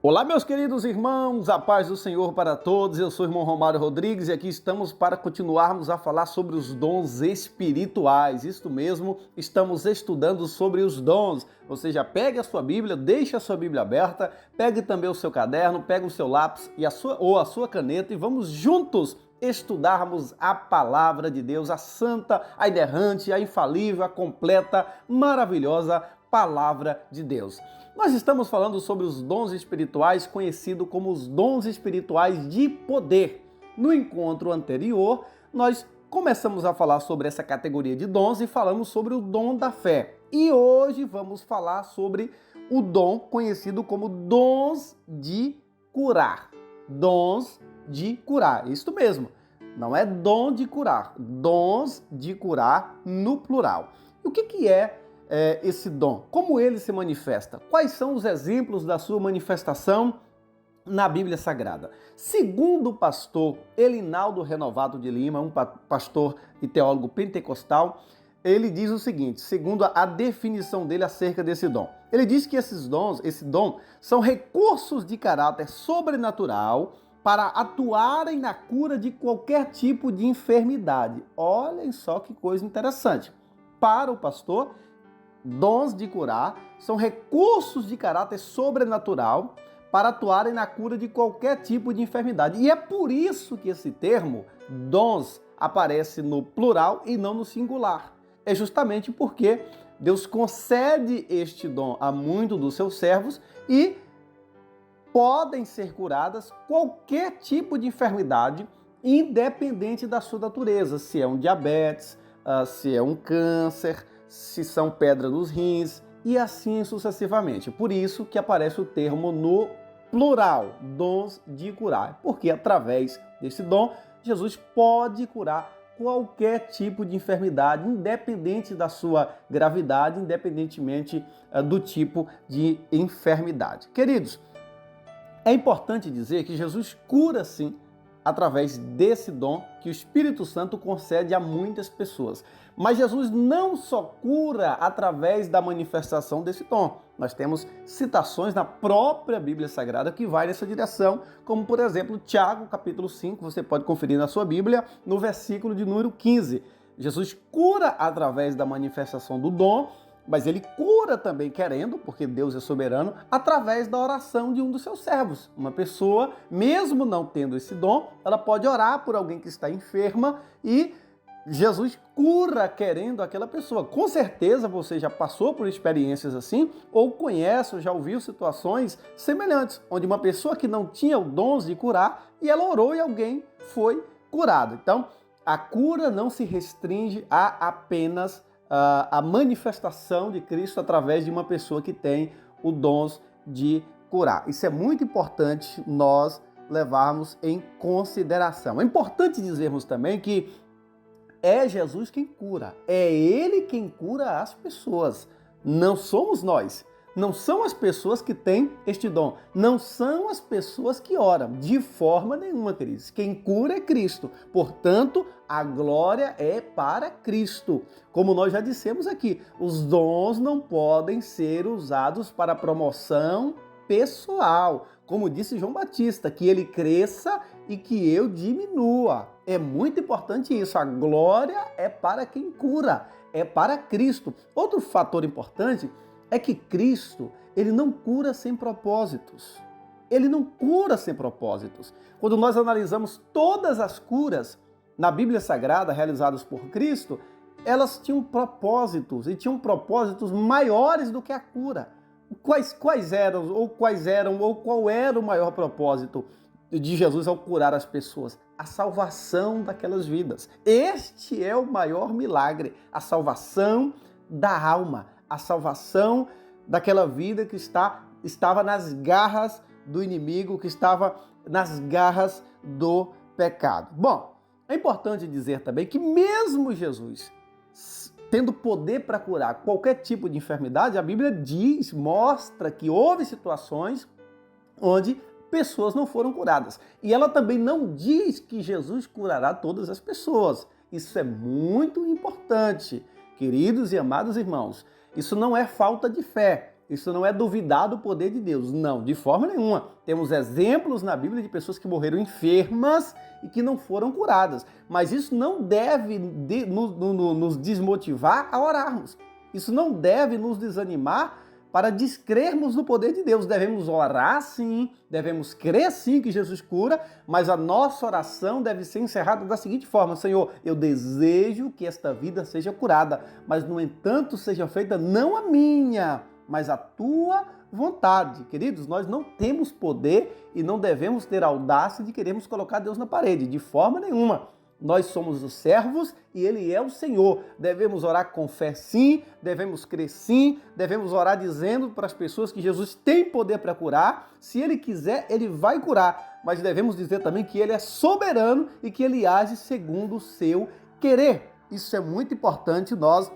Olá, meus queridos irmãos, a paz do Senhor para todos. Eu sou o irmão Romário Rodrigues e aqui estamos para continuarmos a falar sobre os dons espirituais. Isto mesmo, estamos estudando sobre os dons. Ou seja, pegue a sua Bíblia, deixe a sua Bíblia aberta, pegue também o seu caderno, pegue o seu lápis e a sua caneta e vamos juntos estudarmos a palavra de Deus, a santa, a inerrante, a infalível, a completa, maravilhosa palavra de Deus. Nós estamos falando sobre os dons espirituais, conhecidos como os dons espirituais de poder. No encontro anterior, nós começamos a falar sobre essa categoria de dons e falamos sobre o dom da fé. E hoje vamos falar sobre o dom conhecido como dons de curar. Dons de curar, isso mesmo. Não é dom de curar, dons de curar no plural. E o que é esse dom? Como ele se manifesta? Quais são os exemplos da sua manifestação na Bíblia Sagrada? Segundo o pastor Elinaldo Renovato de Lima, um pastor e teólogo pentecostal, ele diz o seguinte, segundo a definição dele acerca desse dom. Ele diz que esse dom, são recursos de caráter sobrenatural para atuarem na cura de qualquer tipo de enfermidade. Olhem só que coisa interessante. Para o pastor, dons de curar são recursos de caráter sobrenatural para atuarem na cura de qualquer tipo de enfermidade. E é por isso que esse termo, dons, aparece no plural e não no singular. É justamente porque Deus concede este dom a muitos dos seus servos e podem ser curadas qualquer tipo de enfermidade, independente da sua natureza, se é um diabetes, se é um câncer, se são pedras nos rins e assim sucessivamente. Por isso que aparece o termo no plural, dons de curar, porque através desse dom, Jesus pode curar qualquer tipo de enfermidade, independente da sua gravidade, independentemente do tipo de enfermidade. Queridos, é importante dizer que Jesus cura sim através desse dom que o Espírito Santo concede a muitas pessoas. Mas Jesus não só cura através da manifestação desse dom. Nós temos citações na própria Bíblia Sagrada que vai nessa direção, como por exemplo, Tiago, capítulo 5, você pode conferir na sua Bíblia, no versículo de número 15. Jesus cura através da manifestação do dom, mas ele cura também querendo, porque Deus é soberano, através da oração de um dos seus servos. Uma pessoa, mesmo não tendo esse dom, ela pode orar por alguém que está enferma e Jesus cura querendo aquela pessoa. Com certeza você já passou por experiências assim, ou conhece, ou já ouviu situações semelhantes, onde uma pessoa que não tinha o dom de curar e ela orou e alguém foi curado. Então, a cura não se restringe a apenas a manifestação de Cristo através de uma pessoa que tem o dom de curar. Isso é muito importante nós levarmos em consideração. É importante dizermos também que é Jesus quem cura, é Ele quem cura as pessoas, não somos nós. Não são as pessoas que têm este dom, não são as pessoas que oram, de forma nenhuma, queridos. Quem cura é Cristo, portanto, a glória é para Cristo. Como nós já dissemos aqui, os dons não podem ser usados para promoção pessoal. Como disse João Batista, que ele cresça e que eu diminua. É muito importante isso, a glória é para quem cura, é para Cristo. Outro fator importante é que Cristo, ele não cura sem propósitos. Ele não cura sem propósitos. Quando nós analisamos todas as curas na Bíblia Sagrada realizadas por Cristo, elas tinham propósitos e tinham propósitos maiores do que a cura. Qual era o maior propósito de Jesus ao curar as pessoas? A salvação daquelas vidas. Este é o maior milagre, a salvação da alma. A salvação daquela vida que estava nas garras do inimigo, que estava nas garras do pecado. Bom, é importante dizer também que mesmo Jesus tendo poder para curar qualquer tipo de enfermidade, a Bíblia mostra que houve situações onde pessoas não foram curadas. E ela também não diz que Jesus curará todas as pessoas. Isso é muito importante, queridos e amados irmãos. Isso não é falta de fé. Isso não é duvidar do poder de Deus. Não, de forma nenhuma. Temos exemplos na Bíblia de pessoas que morreram enfermas e que não foram curadas. Mas isso não deve nos desmotivar a orarmos. Isso não deve nos desanimar para descrermos no poder de Deus. Devemos orar sim, devemos crer sim que Jesus cura, mas a nossa oração deve ser encerrada da seguinte forma: Senhor, eu desejo que esta vida seja curada, mas no entanto seja feita não a minha, mas a tua vontade. Queridos, nós não temos poder e não devemos ter audácia de querermos colocar Deus na parede, de forma nenhuma. Nós somos os servos e Ele é o Senhor. Devemos orar com fé sim, devemos crer sim, devemos orar dizendo para as pessoas que Jesus tem poder para curar. Se Ele quiser, Ele vai curar. Mas devemos dizer também que Ele é soberano e que Ele age segundo o seu querer. Isso é muito importante nós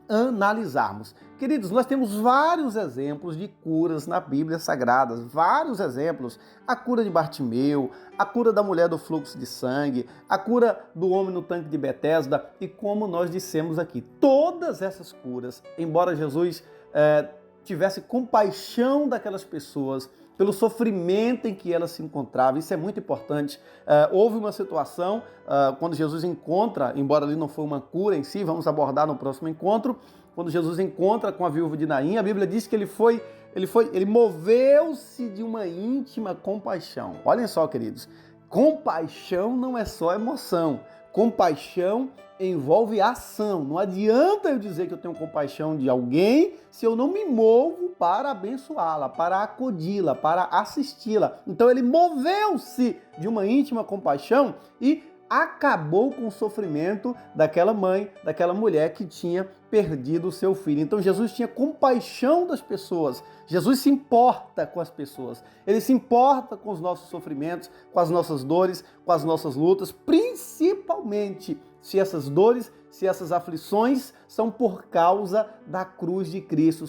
analisarmos. Queridos, nós temos vários exemplos de curas na Bíblia Sagrada, vários exemplos. A cura de Bartimeu, a cura da mulher do fluxo de sangue, a cura do homem no tanque de Betesda e como nós dissemos aqui, todas essas curas, embora Jesus tivesse compaixão daquelas pessoas, pelo sofrimento em que ela se encontrava. Isso é muito importante. Houve uma situação, quando Jesus encontra, embora ali não foi uma cura em si, vamos abordar no próximo encontro, quando Jesus encontra com a viúva de Naim, a Bíblia diz que ele moveu-se de uma íntima compaixão. Olhem só, queridos, compaixão não é só emoção. Compaixão envolve ação. Não adianta eu dizer que eu tenho compaixão de alguém se eu não me movo para abençoá-la, para acudi-la, para assisti-la. Então ele moveu-se de uma íntima compaixão e acabou com o sofrimento daquela mãe, daquela mulher que tinha perdido o seu filho. Então Jesus tinha compaixão das pessoas. Jesus se importa com as pessoas. Ele se importa com os nossos sofrimentos, com as nossas dores, com as nossas lutas, principalmente se essas dores, se essas aflições são por causa da cruz de Cristo.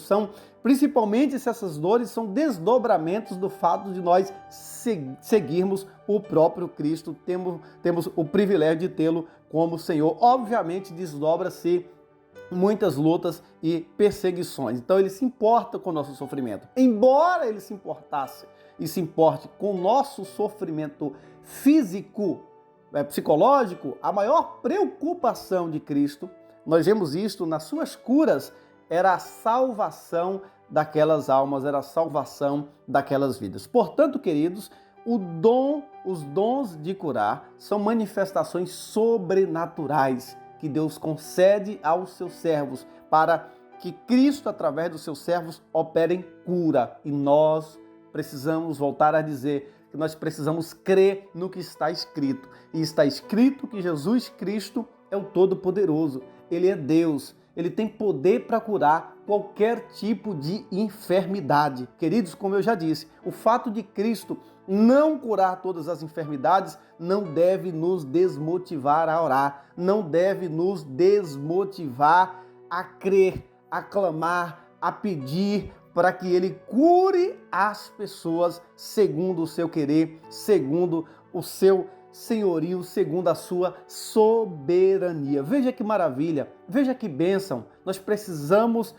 Principalmente se essas dores são desdobramentos do fato de nós seguirmos o próprio Cristo, temos o privilégio de tê-lo como Senhor. Obviamente desdobra-se muitas lutas e perseguições. Então ele se importa com o nosso sofrimento. Embora ele se importasse e se importe com o nosso sofrimento físico, psicológico, a maior preocupação de Cristo, nós vemos isto nas suas curas, era a salvação daquelas almas, era a salvação daquelas vidas. Portanto, queridos, os dons de curar são manifestações sobrenaturais que Deus concede aos seus servos para que Cristo, através dos seus servos, operem cura. E nós precisamos voltar a dizer que nós precisamos crer no que está escrito. E está escrito que Jesus Cristo é o Todo-Poderoso. Ele é Deus. Ele tem poder para curar qualquer tipo de enfermidade. Queridos, como eu já disse, o fato de Cristo não curar todas as enfermidades não deve nos desmotivar a orar, não deve nos desmotivar a crer, a clamar, a pedir para que Ele cure as pessoas segundo o seu querer, segundo o seu senhorio, segundo a sua soberania. Veja que maravilha, veja que bênção. Nós precisamos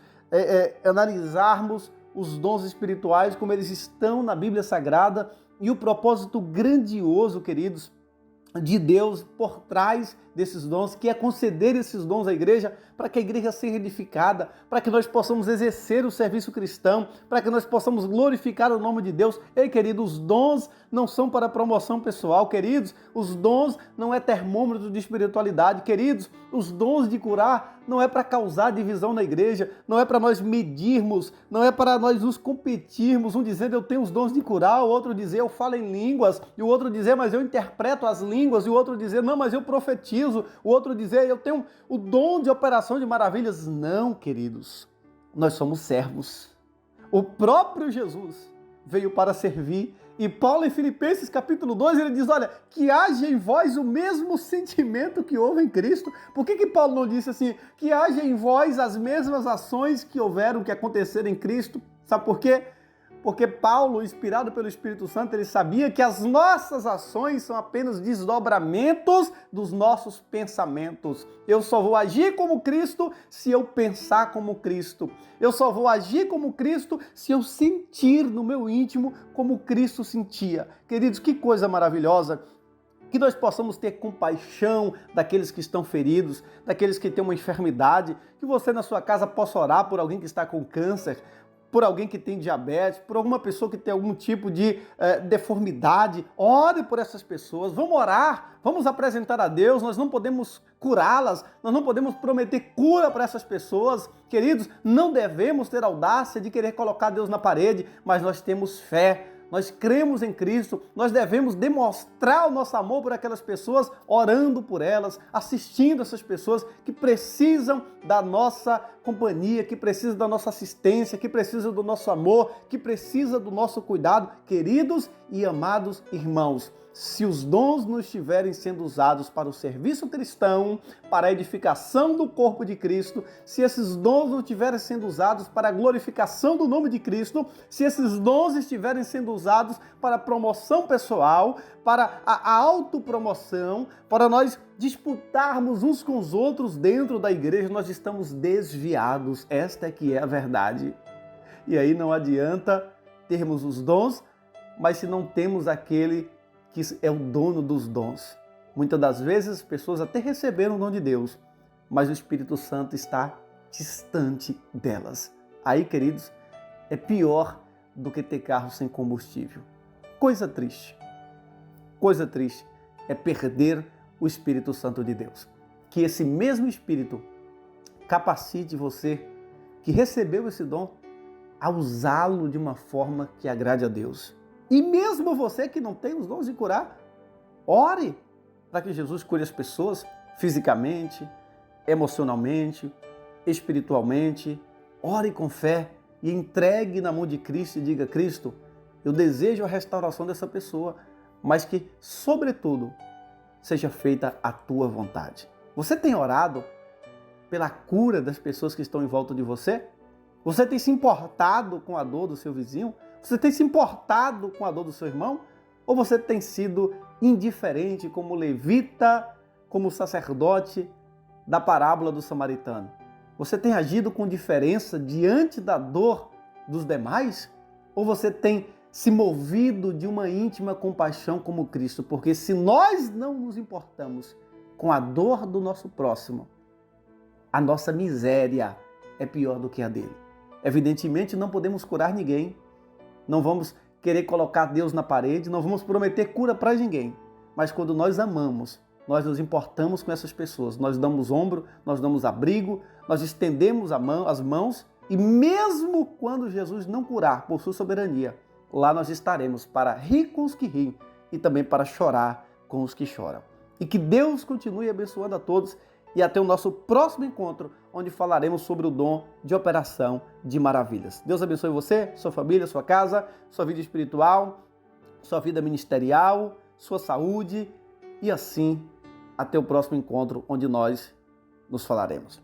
analisarmos os dons espirituais como eles estão na Bíblia Sagrada e o propósito grandioso, queridos, de Deus por trás desses dons, que é conceder esses dons à igreja para que a igreja seja edificada, para que nós possamos exercer o serviço cristão, para que nós possamos glorificar o nome de Deus. Ei, queridos, os dons não são para promoção pessoal, queridos, os dons não é termômetro de espiritualidade, queridos, os dons de curar não é para causar divisão na igreja, não é para nós medirmos, não é para nós nos competirmos, um dizendo eu tenho os dons de curar, o outro dizer eu falo em línguas, e o outro dizer mas eu interpreto as línguas, e o outro dizer não, mas eu profetizo, o outro dizer eu tenho o dom de operação de maravilhas. Não, queridos, nós somos servos. O próprio Jesus veio para servir. E Paulo em Filipenses capítulo 2, ele diz, olha, que haja em vós o mesmo sentimento que houve em Cristo. Por que Paulo não disse assim, que haja em vós as mesmas ações que houveram, que aconteceram em Cristo? Sabe por quê? Porque Paulo, inspirado pelo Espírito Santo, ele sabia que as nossas ações são apenas desdobramentos dos nossos pensamentos. Eu só vou agir como Cristo se eu pensar como Cristo. Eu só vou agir como Cristo se eu sentir no meu íntimo como Cristo sentia. Queridos, que coisa maravilhosa! Que nós possamos ter compaixão daqueles que estão feridos, daqueles que têm uma enfermidade, que você na sua casa possa orar por alguém que está com câncer, por alguém que tem diabetes, por alguma pessoa que tem algum tipo de deformidade. Ore por essas pessoas, vamos orar, vamos apresentar a Deus. Nós não podemos curá-las, nós não podemos prometer cura para essas pessoas. Queridos, não devemos ter audácia de querer colocar Deus na parede, mas nós temos fé. Nós cremos em Cristo, nós devemos demonstrar o nosso amor por aquelas pessoas, orando por elas, assistindo essas pessoas que precisam da nossa companhia, que precisam da nossa assistência, que precisam do nosso amor, que precisam do nosso cuidado. Queridos e amados irmãos, se os dons não estiverem sendo usados para o serviço cristão, para a edificação do corpo de Cristo, se esses dons não estiverem sendo usados para a glorificação do nome de Cristo, se esses dons estiverem sendo usados para a promoção pessoal, para a autopromoção, para nós disputarmos uns com os outros dentro da igreja, nós estamos desviados. Esta é que é a verdade. E aí não adianta termos os dons, mas se não temos aquele que é o dono dos dons. Muitas das vezes as pessoas até receberam o dom de Deus, mas o Espírito Santo está distante delas. Aí, queridos, é pior do que ter carro sem combustível. Coisa triste é perder o Espírito Santo de Deus. Que esse mesmo Espírito capacite você que recebeu esse dom a usá-lo de uma forma que agrade a Deus. E mesmo você que não tem os dons de curar, ore para que Jesus cure as pessoas fisicamente, emocionalmente, espiritualmente. Ore com fé e entregue na mão de Cristo e diga: Cristo, eu desejo a restauração dessa pessoa, mas que, sobretudo, seja feita a tua vontade. Você tem orado pela cura das pessoas que estão em volta de você? Você tem se importado com a dor do seu vizinho? Você tem se importado com a dor do seu irmão? Ou você tem sido indiferente como levita, como sacerdote da parábola do samaritano? Você tem agido com diferença diante da dor dos demais? Ou você tem se movido de uma íntima compaixão como Cristo? Porque se nós não nos importamos com a dor do nosso próximo, a nossa miséria é pior do que a dele. Evidentemente, não podemos curar ninguém, não vamos querer colocar Deus na parede, não vamos prometer cura para ninguém. Mas quando nós amamos, nós nos importamos com essas pessoas, nós damos ombro, nós damos abrigo, nós estendemos as mãos e mesmo quando Jesus não curar por sua soberania, lá nós estaremos para rir com os que riem e também para chorar com os que choram. E que Deus continue abençoando a todos e até o nosso próximo encontro, onde falaremos sobre o dom de operação de maravilhas. Deus abençoe você, sua família, sua casa, sua vida espiritual, sua vida ministerial, sua saúde e assim até o próximo encontro, onde nós nos falaremos.